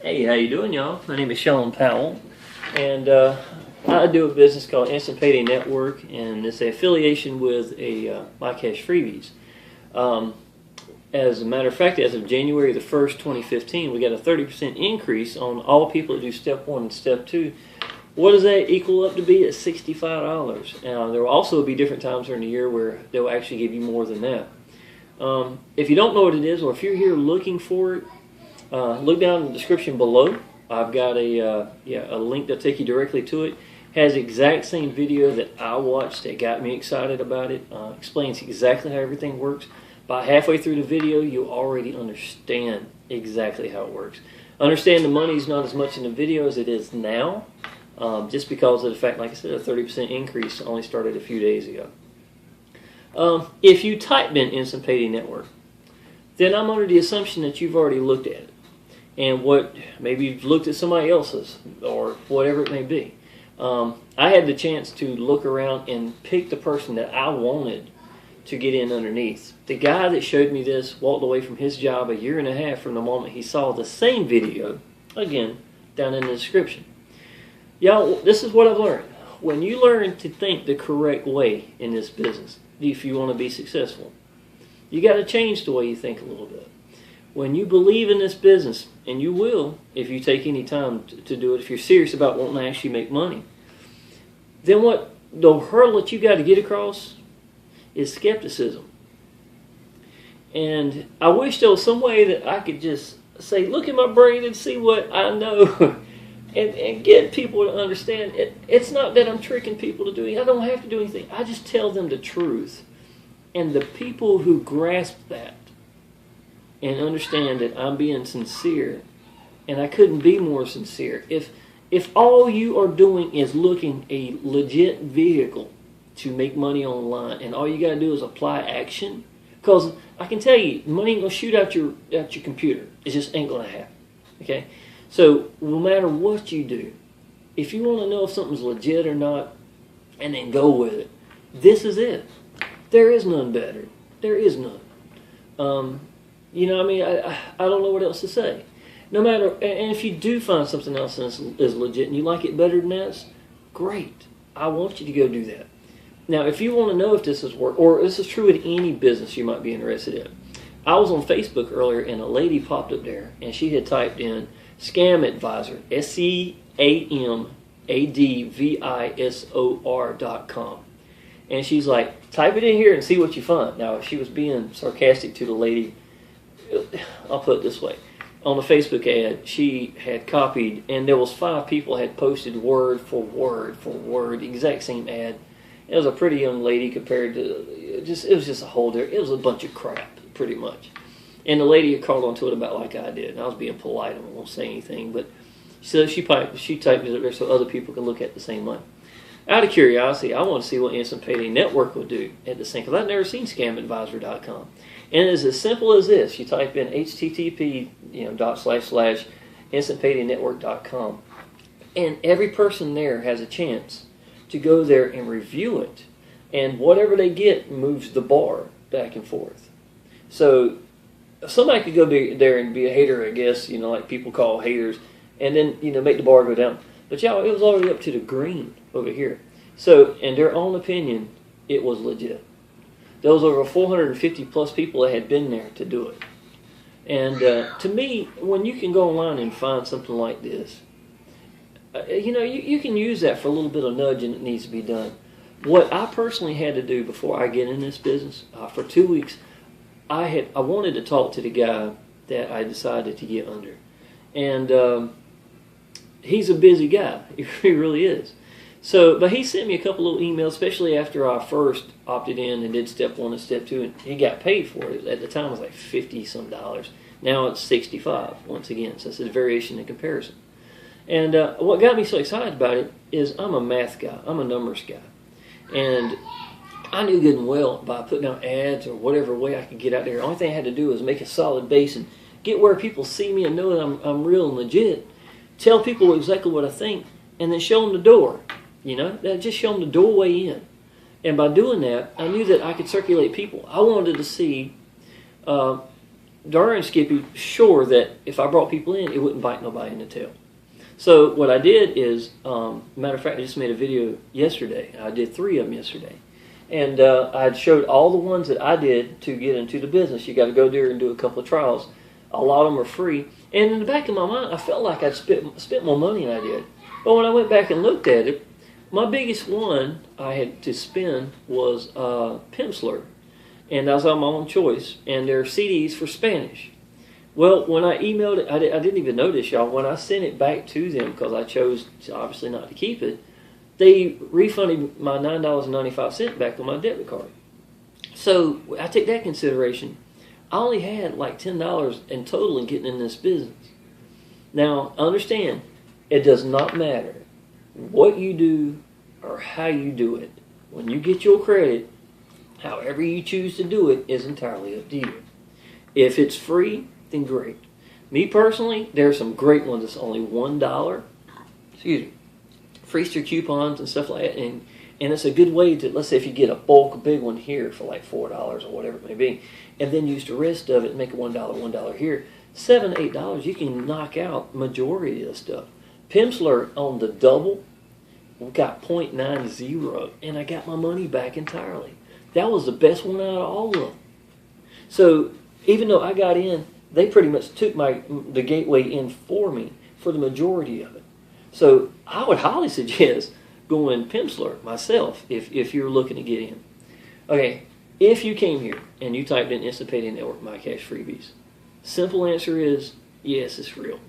Hey, how you doing, y'all? My name is Shawn Powell, and I do a business called Instant Payday Network, and it's an affiliation with a My Cash Freebies. As a matter of fact, as of January the 1st, 2015, we got a 30% increase on all people that do Step 1 and Step 2. What does that equal up to be? At $65. Now, there will also be different times during the year where they'll actually give you more than that. If you don't know what it is, or if you're here looking for it, look down in the description below. I've got a link that'll take you directly to it. Has the exact same video that I watched that got me excited about it. Explains exactly how everything works. By halfway through the video, you'll already understand exactly how it works. Understand the money's not as much in the video as it is now, just because of the fact, like I said, a 30% increase only started a few days ago. If you type in Instant Payday Network, then I'm under the assumption that you've already looked at it. And maybe you've looked at somebody else's, or whatever it may be. I had the chance to look around and pick the person that I wanted to get in underneath. The guy that showed me this walked away from his job a year and a half from the moment he saw the same video, again, down in the description. Y'all, this is what I've learned. When you learn to think the correct way in this business, if you want to be successful, you got to change the way you think a little bit. When you believe in this business, and you will if you take any time to do it, if you're serious about wanting to actually make money, then the hurdle that you got to get across is skepticism. And I wish there was some way that I could just say, look at my brain and see what I know and get people to understand it. It's not that I'm tricking people to do anything. I don't have to do anything. I just tell them the truth. And the people who grasp that and understand that I'm being sincere, and I couldn't be more sincere. If all you are doing is looking a legit vehicle to make money online, and all you got to do is apply action, because I can tell you, money ain't going to shoot out your computer. It just ain't going to happen. Okay? So no matter what you do, if you want to know if something's legit or not, and then go with it, this is it. There is none better. There is none. You know, I mean, I don't know what else to say. No matter, and if you do find something else that is legit and you like it better than that, great. I want you to go do that. Now, if you want to know if this is work, or this is true with any business you might be interested in, I was on Facebook earlier and a lady popped up there and she had typed in Scam Advisor, SCAMADVISOR.com. And she's like, type it in here and see what you find. Now, she was being sarcastic to the lady. I'll put it this way. On the Facebook ad, she had copied, and there was 5 people had posted word for word, the exact same ad. It was a pretty young lady compared to, it was just a whole different, it was a bunch of crap, pretty much. And the lady had called onto it about like I did, and I was being polite, I won't say anything, but so she typed it up there so other people can look at the same one. Out of curiosity, I want to see what Instant Payday Network will do at the same, because I've never seen ScamAdvisor.com. And it is as simple as this. You type in http://instantpaydaynetwork.com, and every person there has a chance to go there and review it. And whatever they get moves the bar back and forth. So somebody could go there and be a hater, I guess, like people call haters, and then, make the bar go down. But y'all, it was already up to the green over here. So, in their own opinion, it was legit. There was over 450 plus people that had been there to do it. And to me, when you can go online and find something like this, you can use that for a little bit of nudging that needs to be done. What I personally had to do before I get in this business, for 2 weeks, I wanted to talk to the guy that I decided to get under. And he's a busy guy. He really is. But he sent me a couple of emails, especially after I first opted in and did Step 1 and Step 2, and he got paid for it. At the time, it was like $50-some. Now it's $65, once again, so it's a variation in comparison. And what got me so excited about it is I'm a math guy. I'm a numbers guy. And I knew good and well by putting out ads or whatever way I could get out there, the only thing I had to do was make a solid base and get where people see me and know that I'm real and legit, tell people exactly what I think, and then show them the door. That just show them the doorway in. And by doing that, I knew that I could circulate people. I wanted to see darn Skippy sure that if I brought people in, it wouldn't bite nobody in the tail. So what I did is, matter of fact, I just made a video yesterday. I did 3 of them yesterday. And I showed all the ones that I did to get into the business. You got to go there and do a couple of trials. A lot of them are free. And in the back of my mind, I felt like I'd spent more money than I did. But when I went back and looked at it, my biggest one I had to spend was Pimsleur. And that was on my own choice. And they're CDs for Spanish. Well, when I emailed it, I didn't even notice, y'all. When I sent it back to them, because I chose obviously not to keep it, they refunded my $9.95 back on my debit card. So I take that consideration. I only had like $10 in total in getting in this business. Now, understand, it does not matter what you do or how you do it. When you get your credit, however you choose to do it is entirely up to you. If it's free, then great. Me personally, there are some great ones that's only $1. Excuse me. Freester coupons and stuff like that, and it's a good way to, let's say if you get a bulk big one here for like $4 or whatever it may be, and then use the rest of it and make it $1 here, $7, $8, you can knock out majority of this stuff. Pimsleur on the double got 0.90, and I got my money back entirely. That was the best one out of all of them. So even though I got in, they pretty much took the gateway in for me for the majority of it. So I would highly suggest going Pimsleur myself if you're looking to get in. Okay, if you came here and you typed in Instant Payday Network My Cash Freebies, simple answer is yes, it's real.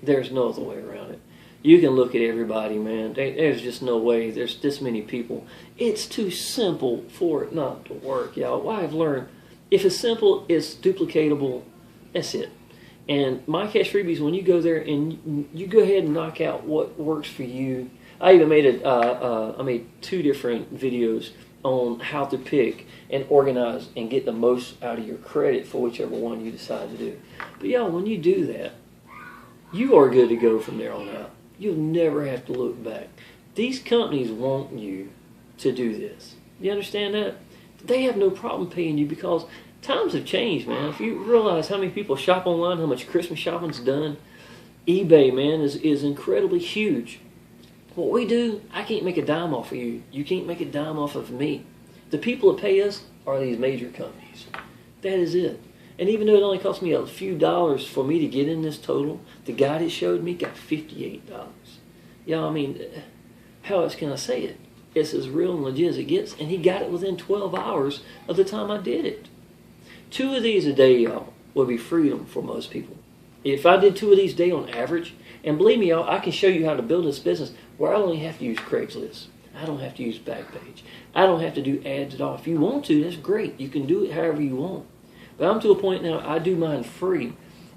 There's no other way around it. You can look at everybody, man. There's just no way. There's this many people. It's too simple for it not to work, y'all. What I've learned, if it's simple, it's duplicatable. That's it. And My Cash Freebies, when you go there and you go ahead and knock out what works for you. I even made I made 2 different videos on how to pick and organize and get the most out of your credit for whichever one you decide to do. But y'all, when you do that, you are good to go from there on out. You'll never have to look back. These companies want you to do this. You understand that? They have no problem paying you because times have changed, man. If you realize how many people shop online, how much Christmas shopping's done, eBay, man, is incredibly huge. What we do, I can't make a dime off of you. You can't make a dime off of me. The people that pay us are these major companies. That is it. And even though it only cost me a few dollars for me to get in this total, the guy that showed me got $58. Yeah, I mean, how else can I say it? It's as real and legit as it gets, and he got it within 12 hours of the time I did it. 2 of these a day, y'all, would be freedom for most people. If I did 2 of these a day on average, and believe me, y'all, I can show you how to build this business where I only have to use Craigslist. I don't have to use Backpage. I don't have to do ads at all. If you want to, that's great. You can do it however you want. But I'm to a point now, I do mine free.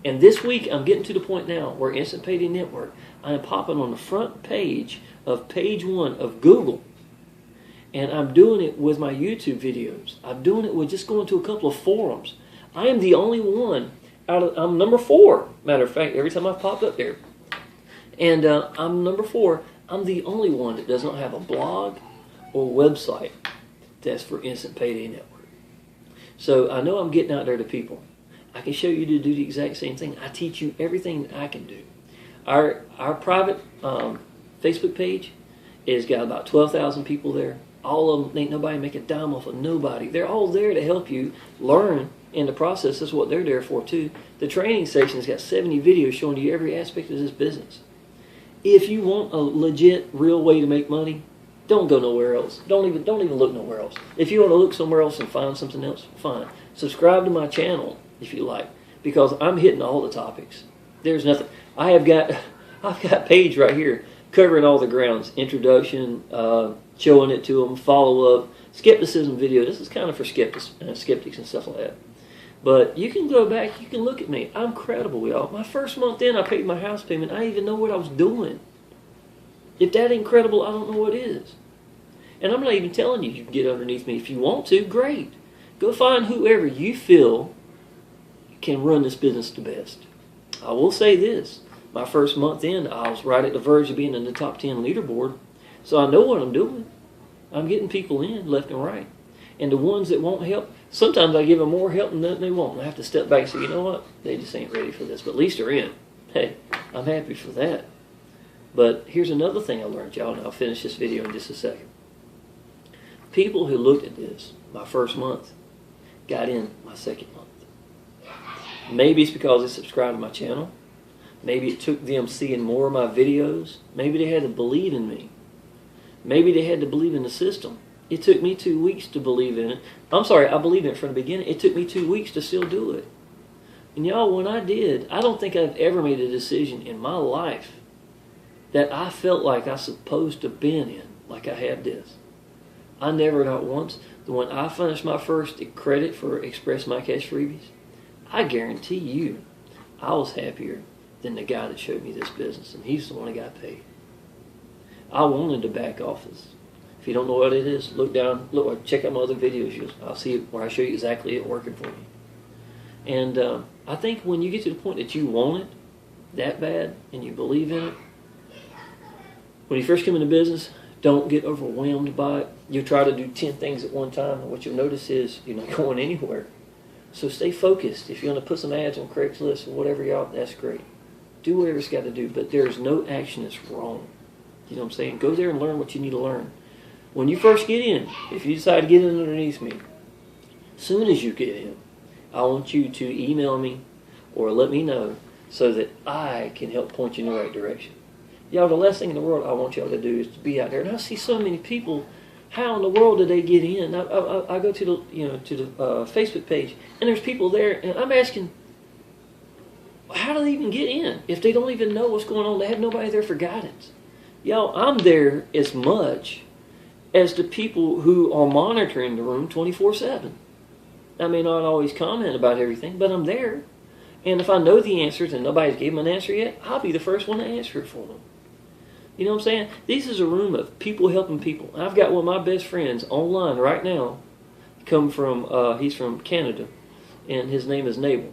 And this week, I'm getting to the point now where Instant Payday Network, I am popping on the front page of page 1 of Google. And I'm doing it with my YouTube videos. I'm doing it with just going to a couple of forums. I am the only one I'm number 4. Matter of fact, every time I've popped up there. And I'm number 4. I'm the only one that does not have a blog or website that's for Instant Payday Network. So I know I'm getting out there to people. I can show you to do the exact same thing. I teach you everything that I can do. Our private Facebook page has got about 12,000 people there. All of them, ain't nobody make a dime off of nobody. They're all there to help you learn in the process. That's what they're there for too. The training section's got 70 videos showing you every aspect of this business. If you want a legit, real way to make money, don't go nowhere else. Don't even look nowhere else. If you want to look somewhere else and find something else, fine. Subscribe to my channel if you like, because I'm hitting all the topics. There's nothing. I've got a page right here covering all the grounds. Introduction, showing it to them, follow up, skepticism video. This is kind of for skeptics and stuff like that. But you can go back, you can look at me. I'm credible, y'all. My first month in, I paid my house payment. I didn't even know what I was doing. If that ain't credible, I don't know what is. And I'm not even telling you can get underneath me. If you want to, great. Go find whoever you feel can run this business the best. I will say this. My first month in, I was right at the verge of being in the top 10 leaderboard. So I know what I'm doing. I'm getting people in left and right. And the ones that won't help, Sometimes I give them more help than they want. I have to step back and say, you know what? They just ain't ready for this. But at least they're in. Hey, I'm happy for that. But here's another thing I learned, y'all, and I'll finish this video in just a second. People who looked at this my first month got in my second month. Maybe it's because they subscribed to my channel. Maybe it took them seeing more of my videos. Maybe they had to believe in me. Maybe they had to believe in the system. It took me 2 weeks to believe in it. I'm sorry, I believed in it from the beginning. It took me 2 weeks to still do it. And y'all, when I did, I don't think I've ever made a decision in my life that I felt like I was supposed to have been in, like I had this. I never, not once. When I finished my first credit for Express My Cash freebies, I guarantee you, I was happier than the guy that showed me this business, and he's the one that got paid. I wanted the back office. If you don't know what it is, look down, look, check out my other videos. I'll see it where I show you exactly it working for me. And I think when you get to the point that you want it that bad and you believe in it, when you first come into business, don't get overwhelmed by it. You try to do 10 things at one time, and what you'll notice is you're not going anywhere. So stay focused. If you're going to put some ads on Craigslist or whatever, y'all, that's great. Do whatever it's got to do, but there's no action that's wrong. You know what I'm saying? Go there and learn what you need to learn. When you first get in, if you decide to get in underneath me, as soon as you get in, I want you to email me or let me know so that I can help point you in the right direction. Y'all, the last thing in the world I want y'all to do is to be out there. And I see so many people. How in the world do they get in? I go to the Facebook page, and there's people there, and I'm asking, how do they even get in if they don't even know what's going on? They have nobody there for guidance. Y'all, I'm there as much as the people who are monitoring the room 24/7. I may not always comment about everything, but I'm there. And if I know the answers and nobody's given an answer yet, I'll be the first one to answer it for them. You know what I'm saying? This is a room of people helping people. I've got one of my best friends online right now. He's from Canada, and his name is Nabel.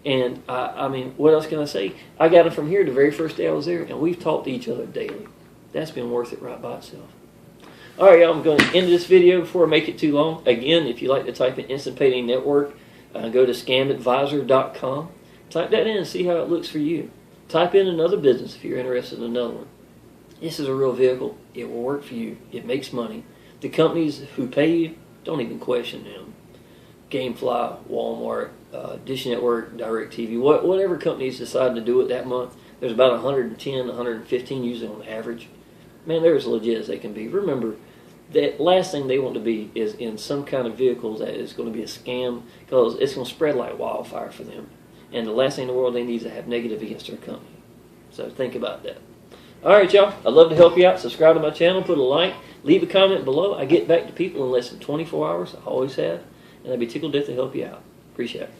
And I mean, what else can I say? I got him from here the very first day I was there, and we've talked to each other daily. That's been worth it right by itself. All right, y'all, I'm going to end this video before I make it too long. Again, if you like to type in Instant Payday Network, go to scamadvisor.com. Type that in and see how it looks for you. Type in another business if you're interested in another one. This is a real vehicle. It will work for you. It makes money. The companies who pay you, don't even question them. Gamefly, Walmart, Dish Network, DirecTV, whatever companies decide to do it that month, there's about 110, 115 usually on average. Man, they're as legit as they can be. Remember, the last thing they want to be is in some kind of vehicle that is going to be a scam, because it's going to spread like wildfire for them. And the last thing in the world they need is to have negative against their company. So think about that. All right, y'all. I'd love to help you out. Subscribe to my channel. Put a like. Leave a comment below. I get back to people in less than 24 hours. I always have. And I'd be tickled death to help you out. Appreciate it.